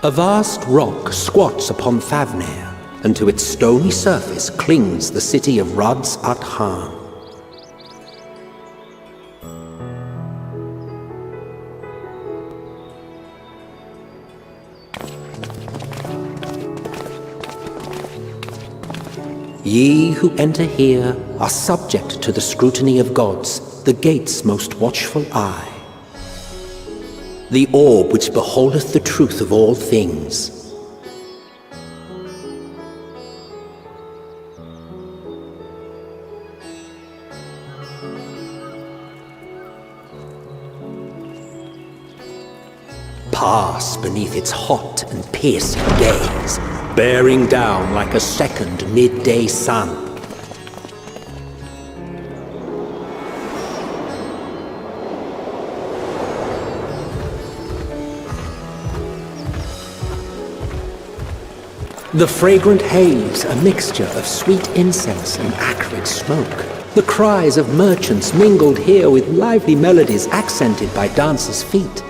A vast rock squats upon Thavnair, and to its stony surface clings the city of Radz-at-Han. Ye who enter here are subject to the scrutiny of gods, the gate's most watchful eye. The orb which beholdeth the truth of all things. Pass beneath its hot and piercing gaze, bearing down like a second midday sun. The fragrant haze, a mixture of sweet incense and acrid smoke. The cries of merchants mingled here with lively melodies accented by dancers' feet.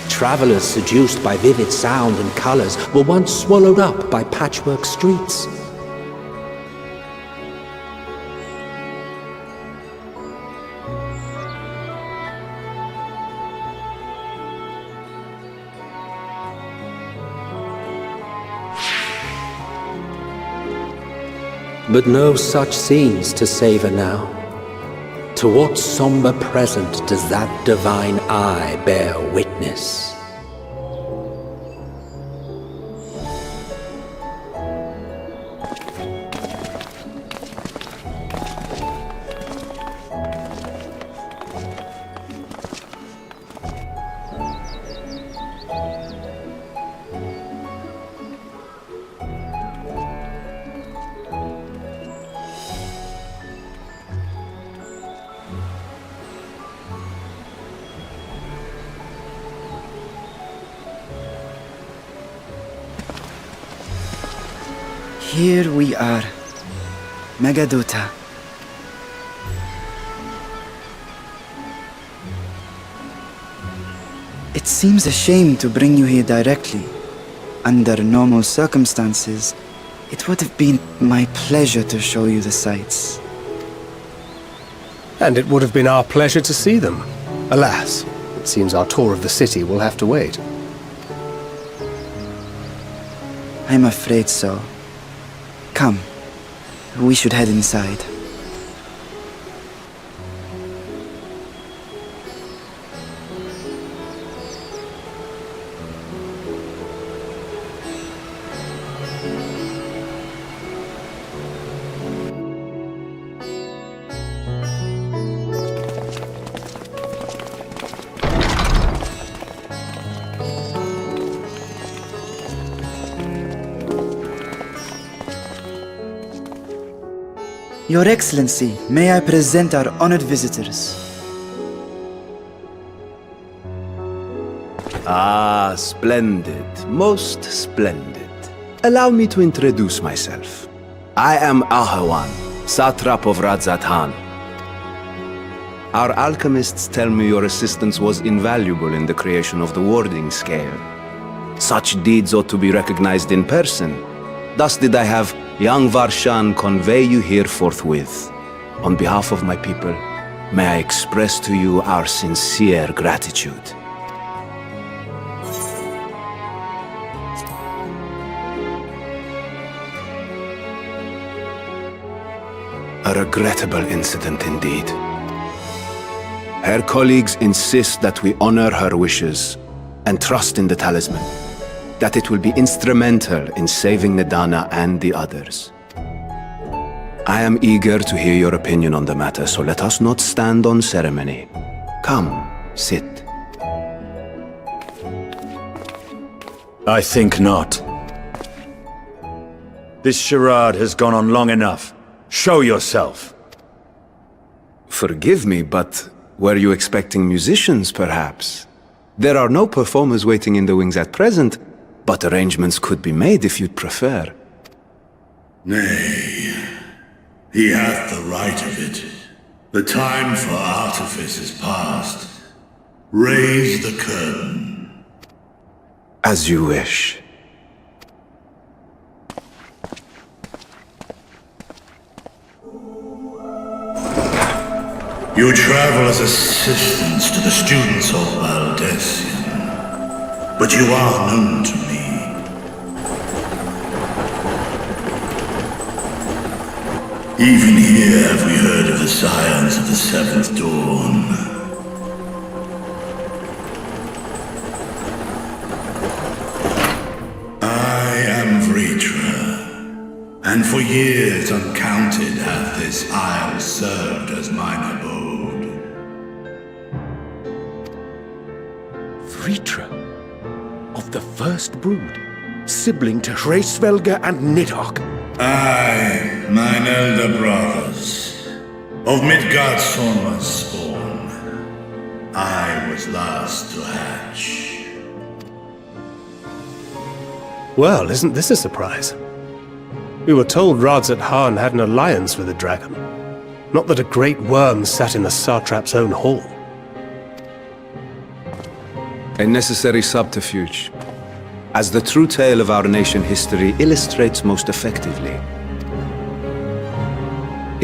Travelers seduced by vivid sound and colors were once swallowed up by patchwork streets. But no such scenes to savor now. To what somber present does that divine eye bear witness? Here we are, Megadota. It seems a shame to bring you here directly. Under normal circumstances, it would have been my pleasure to show you the sights. And it would have been our pleasure to see them. Alas, it seems our tour of the city will have to wait. I'm afraid so. Come, we should head inside. Your Excellency, may I present our honored visitors? Ah, splendid. Most splendid. Allow me to introduce myself. I am Ahawan, Satrap of Radz-at-Han. Our alchemists tell me your assistance was invaluable in the creation of the warding scale. Such deeds ought to be recognized in person. Thus did I have young Varshan convey you here forthwith. On behalf of my people, may I express to you our sincere gratitude. A regrettable incident indeed. Her colleagues insist that we honor her wishes and trust in the talisman, that it will be instrumental in saving Nidana and the others. I am eager to hear your opinion on the matter, so let us not stand on ceremony. Come, sit. I think not. This charade has gone on long enough. Show yourself. Forgive me, but were you expecting musicians, perhaps? There are no performers waiting in the wings at present, but arrangements could be made if you'd prefer. Nay, he hath the right of it. The time for artifice is past. Raise the curtain. As you wish. You travel as assistants to the students of Valdesian, but you are known to me. Even here have we heard of the scions of the Seventh Dawn. I am Vritra, and for years uncounted hath this isle served as mine abode. Vritra, of the First Brood, sibling to Hraesvelga and Nidhogg. Aye, mine elder brothers, of Midgardsormr's spawn, I was last to hatch. Well, isn't this a surprise? We were told Radz-at-Han had an alliance with the dragon. Not that a great worm sat in the Satrap's own hall. A necessary subterfuge, as the true tale of our nation history illustrates most effectively.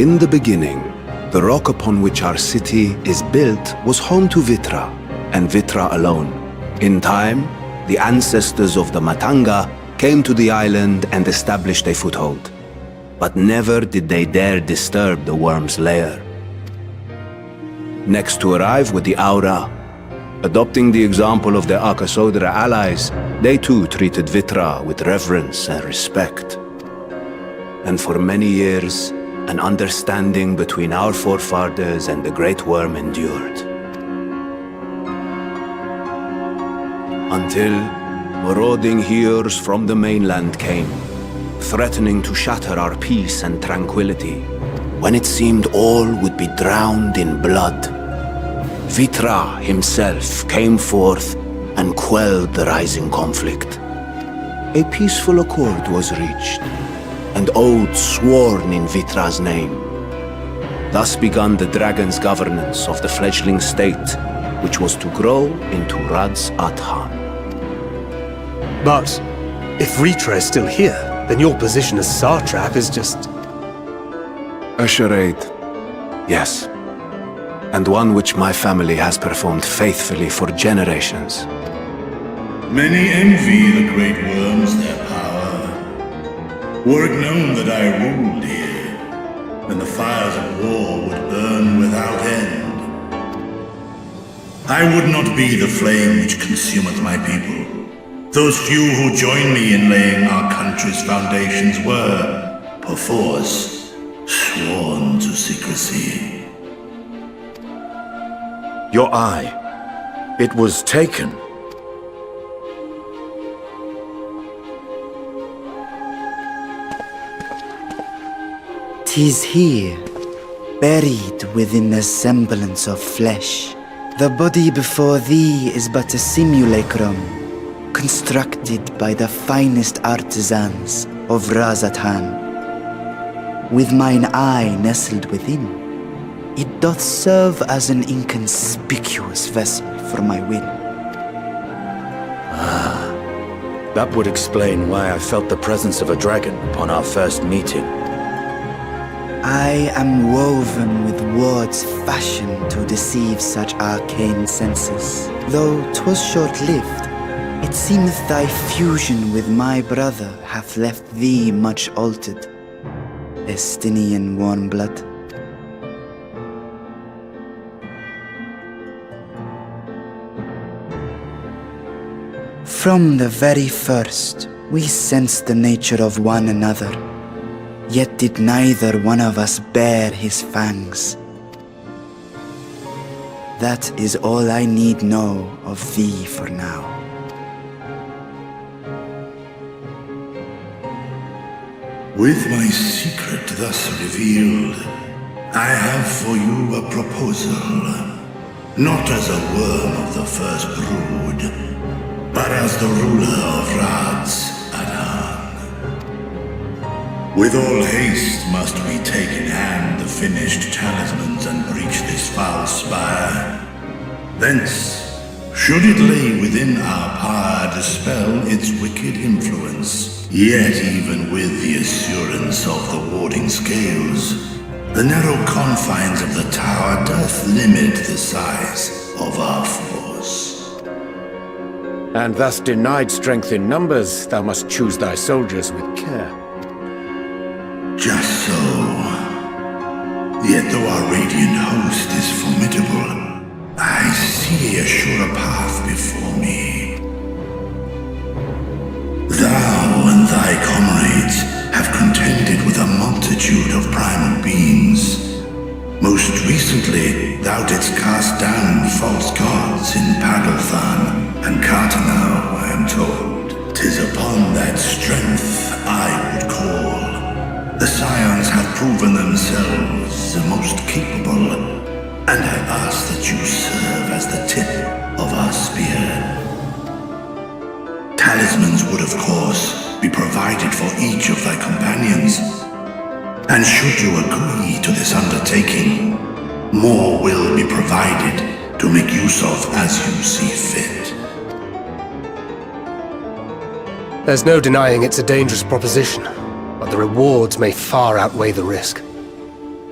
In the beginning, the rock upon which our city is built was home to Vitra, and Vitra alone. In time, the ancestors of the Matanga came to the island and established a foothold. But never did they dare disturb the worm's lair. Next to arrive were the Aura. Adopting the example of their Akasodra allies, they too treated Vitra with reverence and respect. And for many years, an understanding between our forefathers and the Great Worm endured. Until marauding heroes from the mainland came, threatening to shatter our peace and tranquility, when it seemed all would be drowned in blood. Vitra himself came forth and quelled the rising conflict. A peaceful accord was reached, and oaths sworn in Vitra's name. Thus began the dragon's governance of the fledgling state, which was to grow into Radz-at-Han. But if Vritra is still here, then your position as Satrap is just... A charade, yes. And one which my family has performed faithfully for generations. Many envy the Great Worms their power. Were it known that I ruled here, then the fires of war would burn without end. I would not be the flame which consumeth my people. Those few who join me in laying our country's foundations were, perforce, sworn to secrecy. Your eye. It was taken. 'Tis here, buried within the semblance of flesh. The body before thee is but a simulacrum, constructed by the finest artisans of Radz-at-Han. With mine eye nestled within, it doth serve as an inconspicuous vessel for my will. That would explain why I felt the presence of a dragon upon our first meeting. I am woven with words fashioned to deceive such arcane senses. Though 'twas short-lived, it seemeth thy fusion with my brother hath left thee much altered, Estinien warm blood. From the very first, we sensed the nature of one another, yet did neither one of us bare his fangs. That is all I need know of thee for now. With my secret thus revealed, I have for you a proposal. Not as a worm of the first brood, but as the ruler of Radz-at-Han. With all haste must we take in hand the finished talismans and breach this foul spire. Thence, should it lay within our power, dispel its wicked influence. Yet even with the assurance of the warding scales, the narrow confines of the tower doth limit the size of our force. And thus denied strength in numbers, thou must choose thy soldiers with care. Just so. Yet though our radiant host is formidable, I see a surer path before me. Thou and thy comrades have contended with a multitude of primal beings. Most recently, thou didst cast down false gods in Pagalthan and Cartanau, I am told. 'Tis upon that strength I would call. The Scions have proven themselves the most capable, and I ask that you serve as the tip of our spear. Talismans would, of course, be provided for each of thy companions. And should you agree to this undertaking, more will be provided to make use of as you see fit. There's no denying it's a dangerous proposition, but the rewards may far outweigh the risk.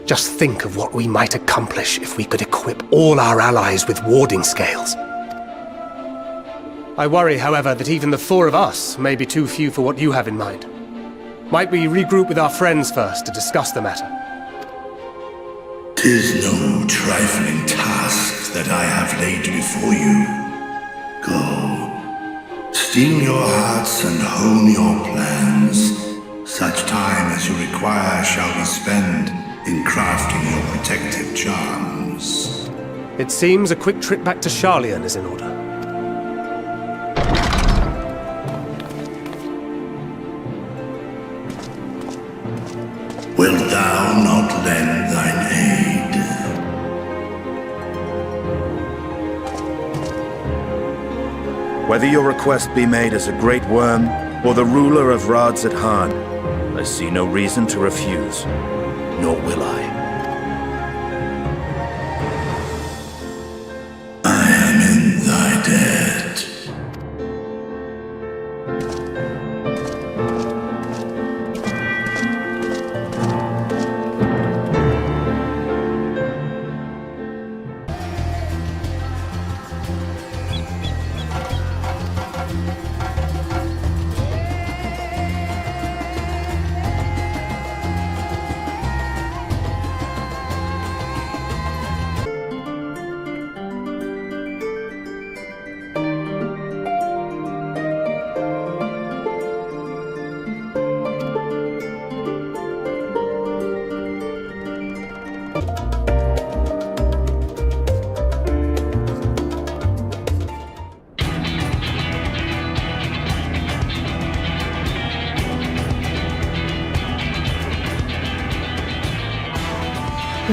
Just think of what we might accomplish if we could equip all our allies with warding scales. I worry, however, that even the four of us may be too few for what you have in mind. Might we regroup with our friends first to discuss the matter? 'Tis no trifling task that I have laid before you. Go, steel your hearts and hone your plans. Such time as you require shall be spent in crafting your protective charms. It seems a quick trip back to Sharlayan is in order. Wilt thou not lend thine aid? Whether your request be made as a great worm or the ruler of Radz-at-Han, I see no reason to refuse, nor will I. I am in thy debt.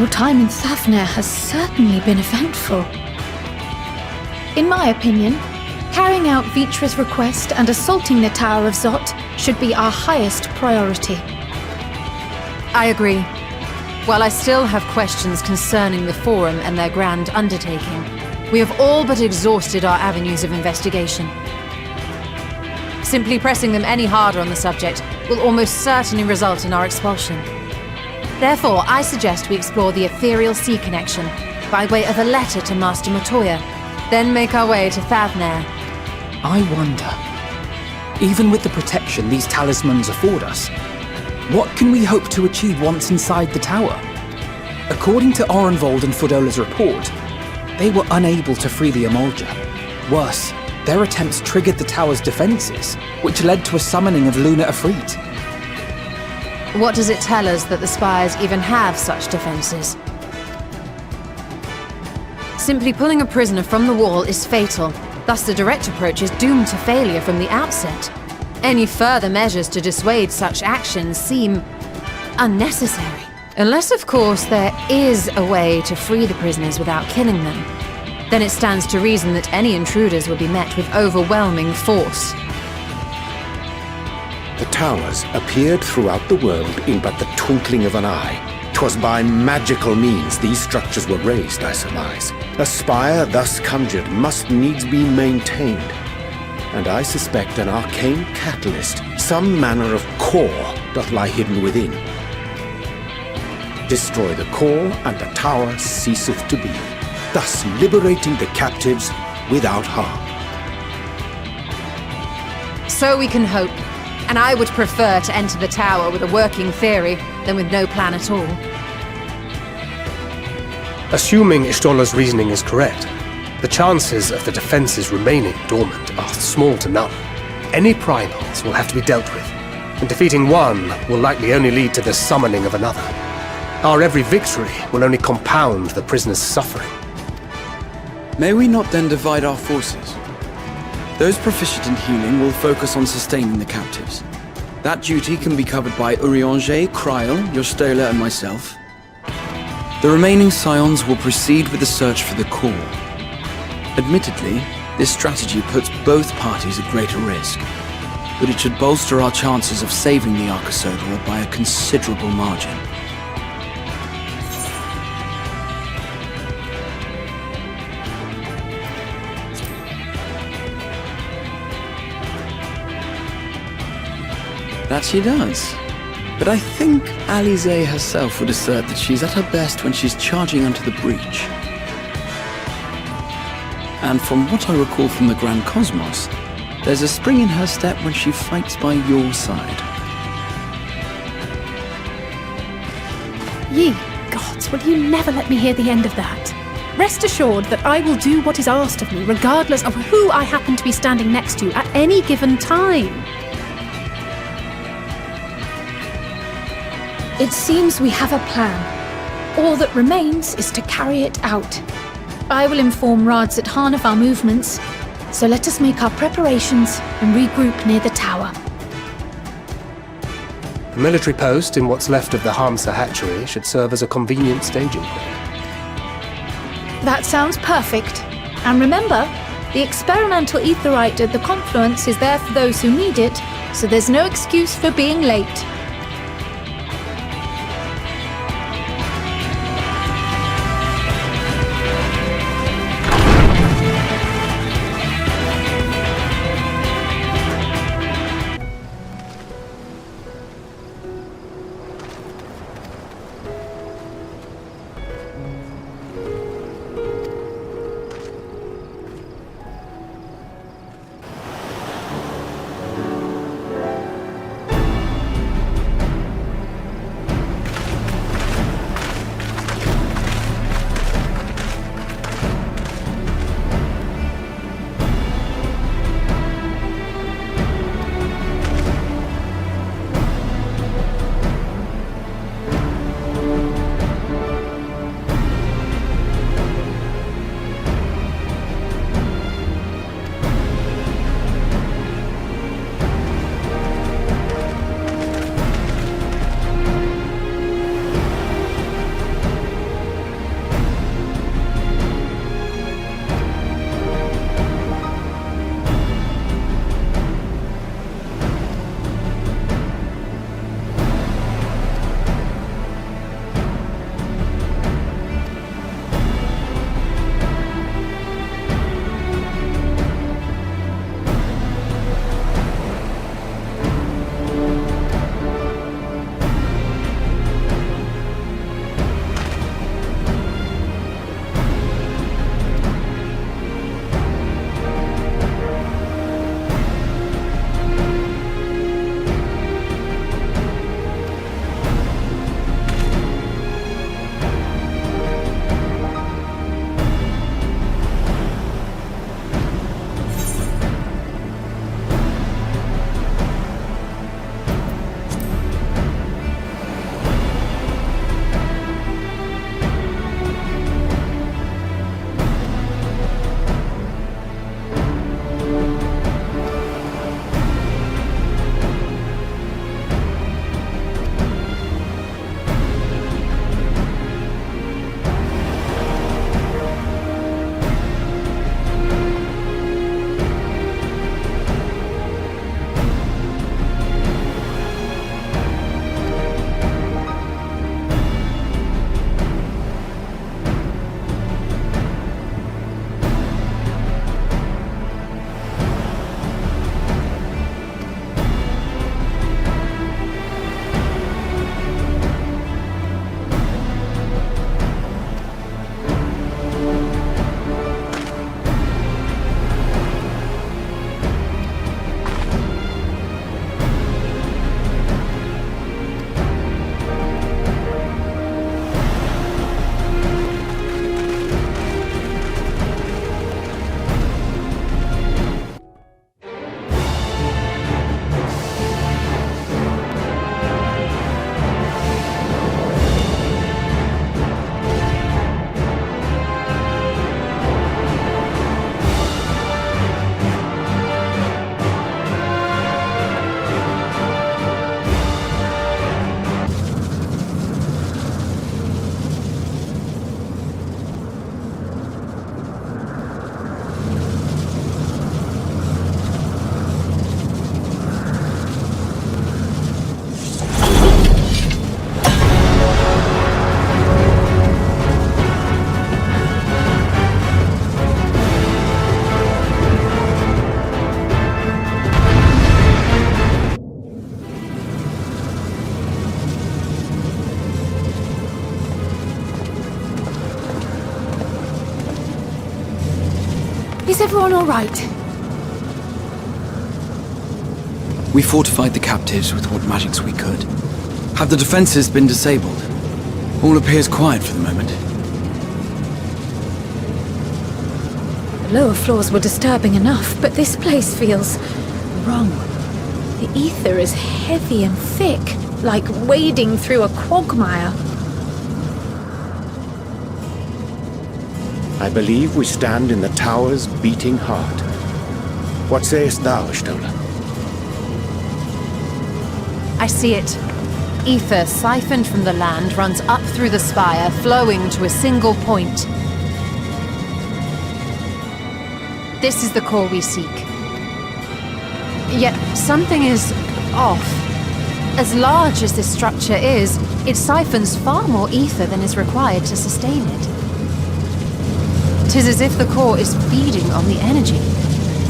time in Thavnair has certainly been eventful. In my opinion, carrying out Vitra's request and assaulting the Tower of Zot should be our highest priority. I agree. While I still have questions concerning the Forum and their grand undertaking, we have all but exhausted our avenues of investigation. Simply pressing them any harder on the subject will almost certainly result in our expulsion. Therefore, I suggest we explore the ethereal sea connection by way of a letter to Master Matoya, then make our way to Thavnair. I wonder, even with the protection these talismans afford us, what can we hope to achieve once inside the tower? According to Orenvold and Fodola's report, they were unable to free the Emolja. Worse, their attempts triggered the tower's defenses, which led to a summoning of Luna Afrit. What does it tell us that the Spires even have such defenses? Simply pulling a prisoner from the wall is fatal, thus the direct approach is doomed to failure from the outset. Any further measures to dissuade such actions seem unnecessary. Unless, of course, there is a way to free the prisoners without killing them. Then it stands to reason that any intruders will be met with overwhelming force. The towers appeared throughout the world in but the twinkling of an eye. 'Twas by magical means these structures were raised, I surmise. A spire thus conjured must needs be maintained. And I suspect an arcane catalyst, some manner of core, doth lie hidden within. Destroy the core, and the tower ceaseth to be, thus liberating the captives without harm. So we can hope. And I would prefer to enter the tower with a working theory than with no plan at all. Assuming Ishtola's reasoning is correct, the chances of the defenses remaining dormant are small to none. Any primals will have to be dealt with, and defeating one will likely only lead to the summoning of another. Our every victory will only compound the prisoner's suffering. May we not then divide our forces? Those proficient in healing will focus on sustaining the captives. That duty can be covered by Urianger, Kryl, Yostola, and myself. The remaining scions will proceed with the search for the core. Admittedly, this strategy puts both parties at greater risk, but it should bolster our chances of saving the Arcosodra by a considerable margin. That she does. But I think Alize herself would assert that she's at her best when she's charging onto the breach. And from what I recall from the Grand Cosmos, there's a spring in her step when she fights by your side. Ye gods, will you never let me hear the end of that? Rest assured that I will do what is asked of me, regardless of who I happen to be standing next to at any given time. It seems we have a plan. All that remains is to carry it out. I will inform Radz-at-Han of our movements, so let us make our preparations and regroup near the tower. The military post in what's left of the Hamsa hatchery should serve as a convenient staging point. That sounds perfect. And remember, the experimental aetherite at the confluence is there for those who need it, so there's no excuse for being late. Is everyone all right? We fortified the captives with what magics we could. Have the defenses been disabled? All appears quiet for the moment. The lower floors were disturbing enough, but this place feels wrong. The ether is heavy and thick, like wading through a quagmire. I believe we stand in the tower's beating heart. What sayest thou, Stola? I see it. Ether siphoned from the land runs up through the spire, flowing to a single point. This is the core we seek. Yet something is off. As large as this structure is, it siphons far more ether than is required to sustain it. 'Tis as if the core is feeding on the energy,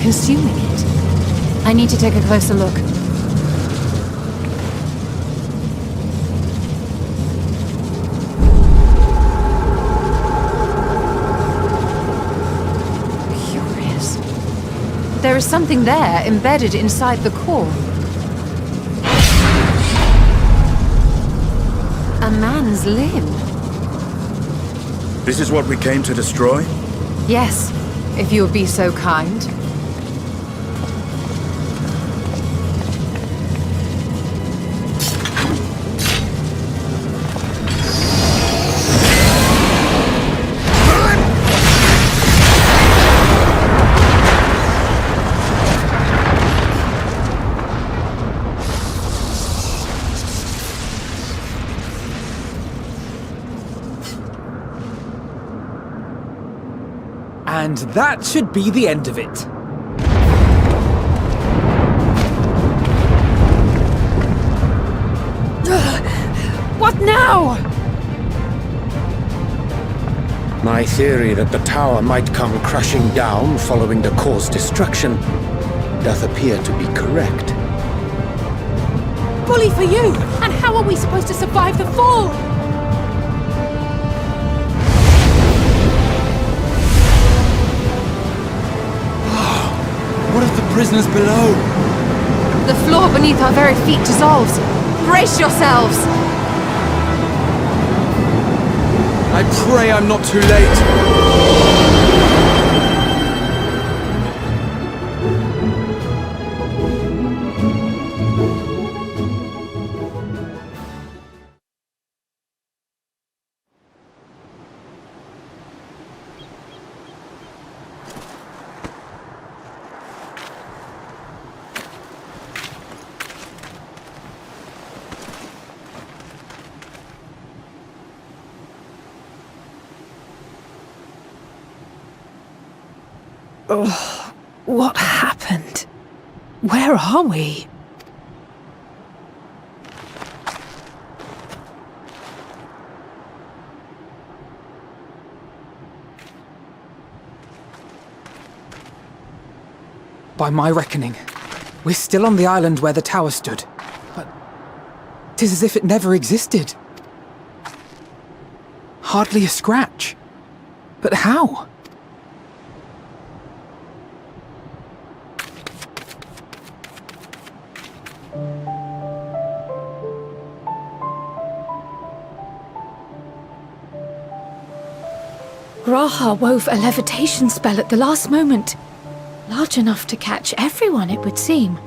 consuming it. I need to take a closer look. Curious. There is something there embedded inside the core. A man's limb. This is what we came to destroy? Yes, if you would be so kind. And that should be the end of it. What now? My theory that the tower might come crashing down following the core's destruction doth appear to be correct. Bully for you! And how are we supposed to survive the fall? What of the prisoners below? The floor beneath our very feet dissolves. Brace yourselves! I pray I'm not too late. Oh, what happened? Where are we? By my reckoning, we're still on the island where the tower stood. But 'tis as if it never existed. Hardly a scratch. But how? Graha wove a levitation spell at the last moment. Large enough to catch everyone, it would seem.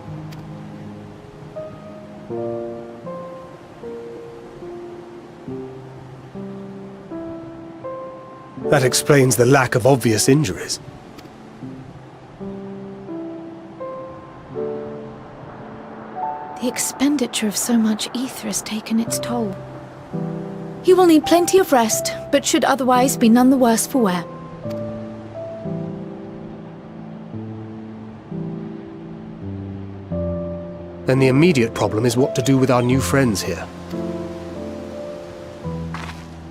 That explains the lack of obvious injuries. The expenditure of so much ether has taken its toll. He will need plenty of rest, but should otherwise be none the worse for wear. Then the immediate problem is what to do with our new friends here.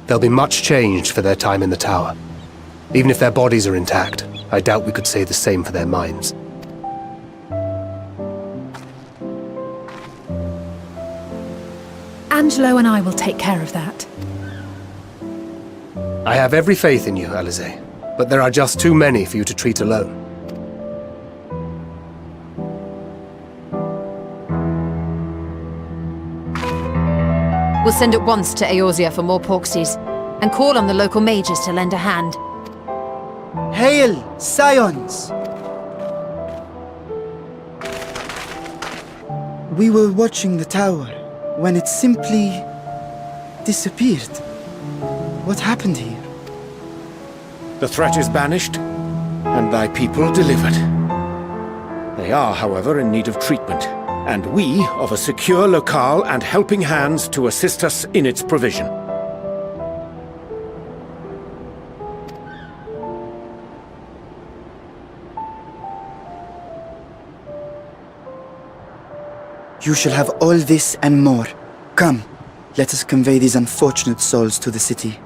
They'll be much changed for their time in the tower. Even if their bodies are intact, I doubt we could say the same for their minds. Angelo and I will take care of that. I have every faith in you, Alize, but there are just too many for you to treat alone. We'll send at once to Eorzea for more Porksies, and call on the local mages to lend a hand. Hail, Scions! We were watching the tower when it simply disappeared. What happened here? The threat is banished, and thy people delivered. They are, however, in need of treatment, and we of a secure locale and helping hands to assist us in its provision. You shall have all this and more. Come, let us convey these unfortunate souls to the city.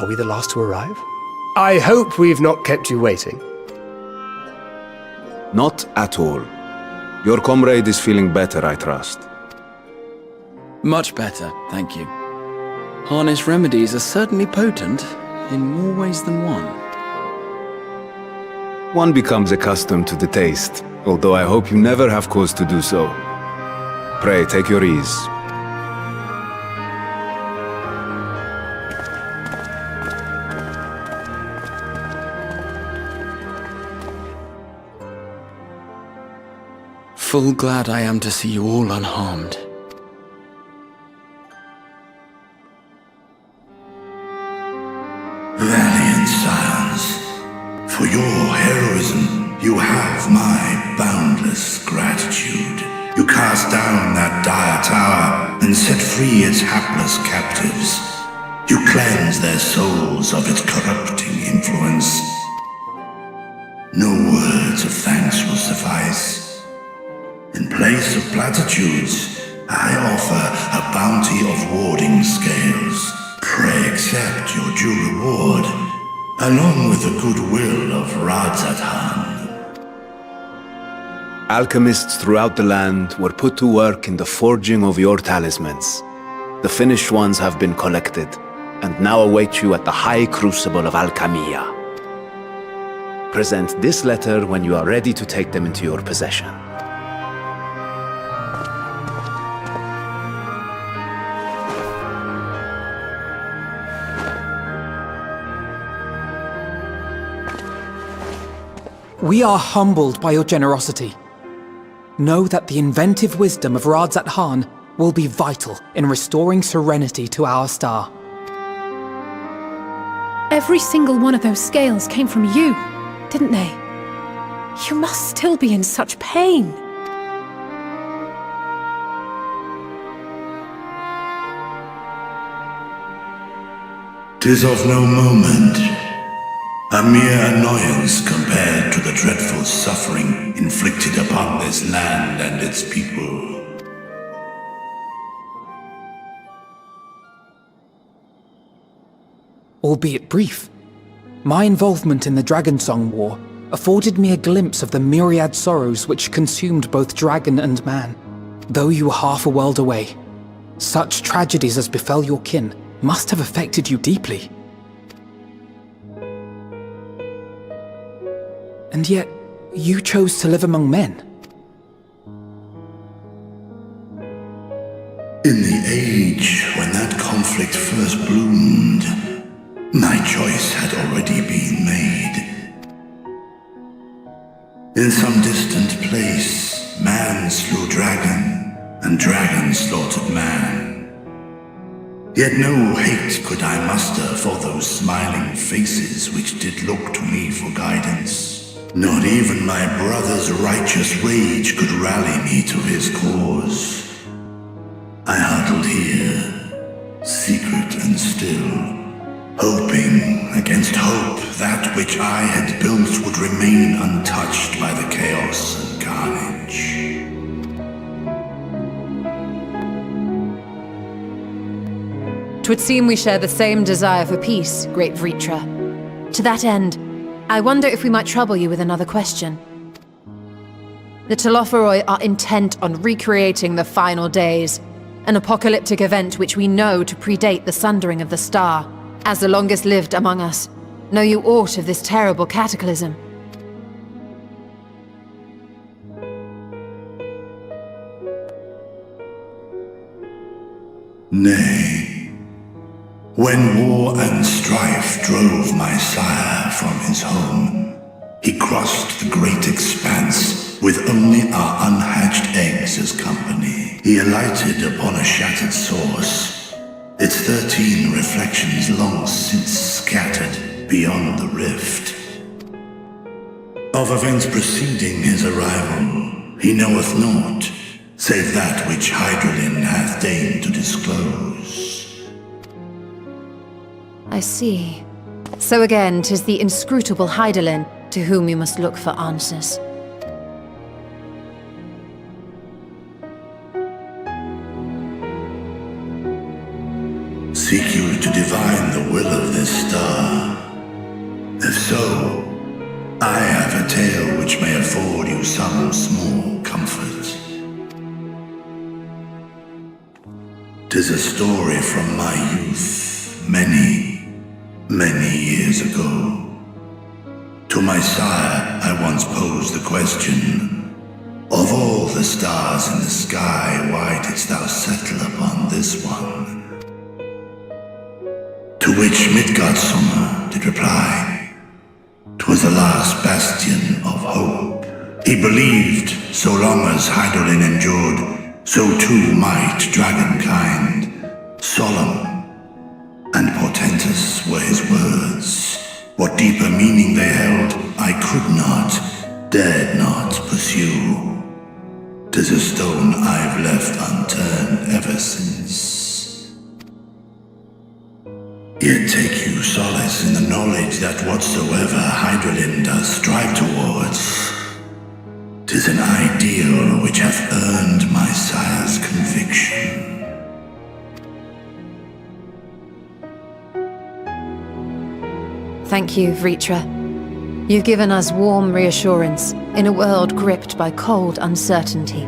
Are we the last to arrive? I hope we've not kept you waiting. Not at all. Your comrade is feeling better, I trust. Much better, thank you. Harness remedies are certainly potent, in more ways than one. One becomes accustomed to the taste, although I hope you never have cause to do so. Pray, take your ease. Full glad I am to see you all unharmed. Valiant scions, for your heroism, you have my boundless gratitude. You cast down that dire tower and set free its hapless captives. You cleanse their souls of its corrupting influence. No words of thanks will suffice. In place of platitudes, I offer a bounty of warding scales. Pray accept your due reward, along with the goodwill of Radz-at-Han. Alchemists throughout the land were put to work in the forging of your talismans. The finished ones have been collected, and now await you at the high crucible of Alchemia. Present this letter when you are ready to take them into your possession. We are humbled by your generosity. Know that the inventive wisdom of Radz-at-Han will be vital in restoring serenity to our star. Every single one of those scales came from you, didn't they? You must still be in such pain. 'Tis of no moment. A mere annoyance compared to the dreadful suffering inflicted upon this land and its people. Albeit brief, my involvement in the Dragonsong War afforded me a glimpse of the myriad sorrows which consumed both dragon and man. Though you were half a world away, such tragedies as befell your kin must have affected you deeply. And yet, you chose to live among men. In the age when that conflict first bloomed, my choice had already been made. In some distant place, man slew dragon, and dragon slaughtered man. Yet no hate could I muster for those smiling faces which did look to me for guidance. Not even my brother's righteous rage could rally me to his cause. I huddled here, secret and still, hoping against hope that which I had built would remain untouched by the chaos and carnage. Twould seem we share the same desire for peace, great Vritra. To that end, I wonder if we might trouble you with another question. The Telophoroi are intent on recreating the final days, an apocalyptic event which we know to predate the sundering of the star. As the longest lived among us, know you aught of this terrible cataclysm? Nay. When war and strife drove my sire from his home, he crossed the great expanse with only our unhatched eggs as company. He alighted upon a shattered source, its 13 reflections long since scattered beyond the rift. Of events preceding his arrival, he knoweth naught, save that which Hydralin hath deigned to disclose. I see. So again, 'tis the inscrutable Hydralin to whom you must look for answers. Seek you to divine the will of this star? If so, I have a tale which may afford you some small comfort. 'Tis a story from my youth, many many years ago. To my sire, I once posed the question, of all the stars in the sky, why didst thou settle upon this one? To which Midgardsormr did reply, 'twas the last bastion of hope. He believed, so long as Hydaelyn endured, so too might dragonkind. Solemn and portentous were his words. What deeper meaning they held, I could not, dared not pursue. 'Tis a stone I've left unturned ever since. Yet take you solace in the knowledge that whatsoever Hydaelyn does strive towards, 'tis an ideal which hath earned my sire's conviction. Thank you, Vritra. You've given us warm reassurance in a world gripped by cold uncertainty.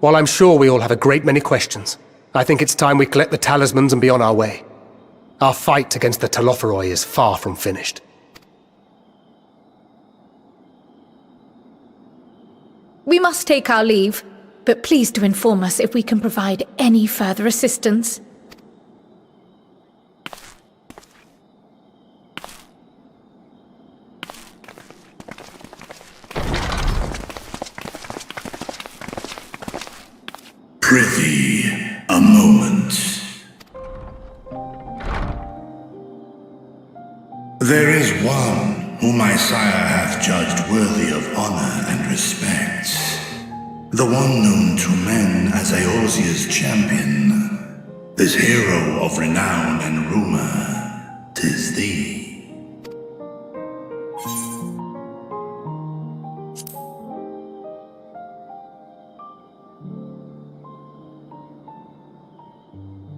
While I'm sure we all have a great many questions, I think it's time we collect the talismans and be on our way. Our fight against the Telophoroi is far from finished. We must take our leave, but please do inform us if we can provide any further assistance. Prithee, a moment. There is one whom my sire hath judged worthy of honor and respect. The one known to men as Eorzea's champion. This hero of renown and rumor, 'tis thee.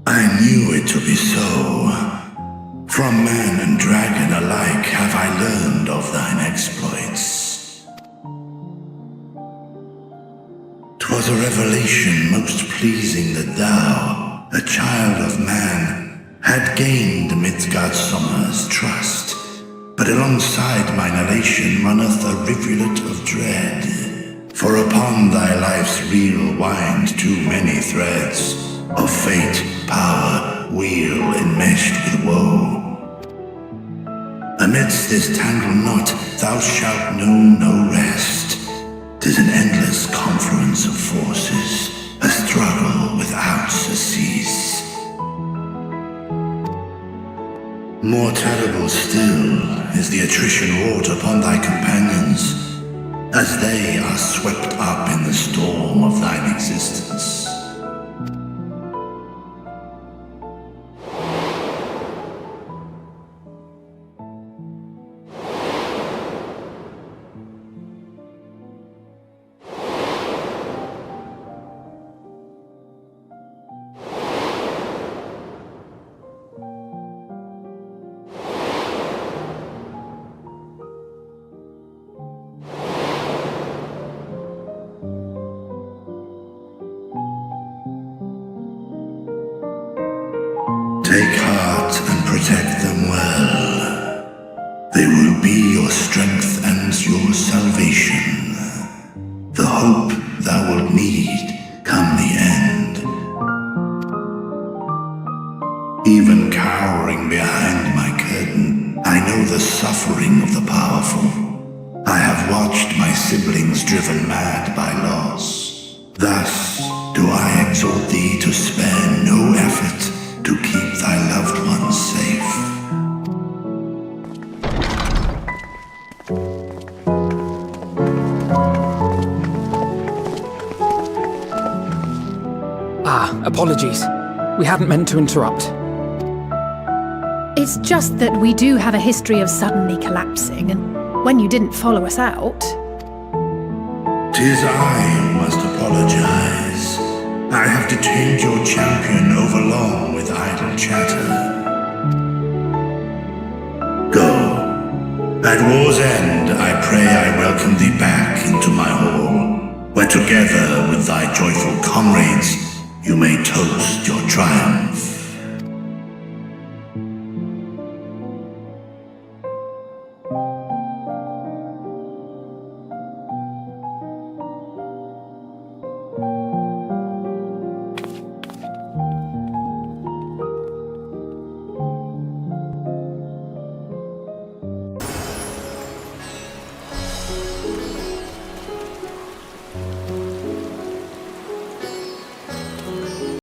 I knew it to be so. From man and dragon alike have I learned of thine exploits. 'Twas a revelation most pleasing that thou, a child of man, had gained Midgardsormr's trust. But alongside mine elation runneth a rivulet of dread. For upon thy life's reel wind too many threads of fate, power, wheel enmeshed with woe. Amidst this tangled knot thou shalt know no rest. 'Tis an endless confluence of forces, a struggle without surcease. More terrible still is the attrition wrought upon thy companions, as they are swept up in the storm of thine existence. Take heart and protect them well. They will be your strength and your salvation. The hope thou wilt need come the end. Even cowering behind my curtain, I know the suffering of the powerful. I have watched my siblings driven mad by loss. Thus do I exhort thee to spare no effort to keep thy loved ones safe. Apologies. We hadn't meant to interrupt. It's just that we do have a history of suddenly collapsing, and when you didn't follow us out... 'Tis I who must apologize. I have detained your champion overlong with idle chatter. Go. At war's end, I pray I welcome thee back into my hall, where together with thy joyful comrades, You may toast your triumph.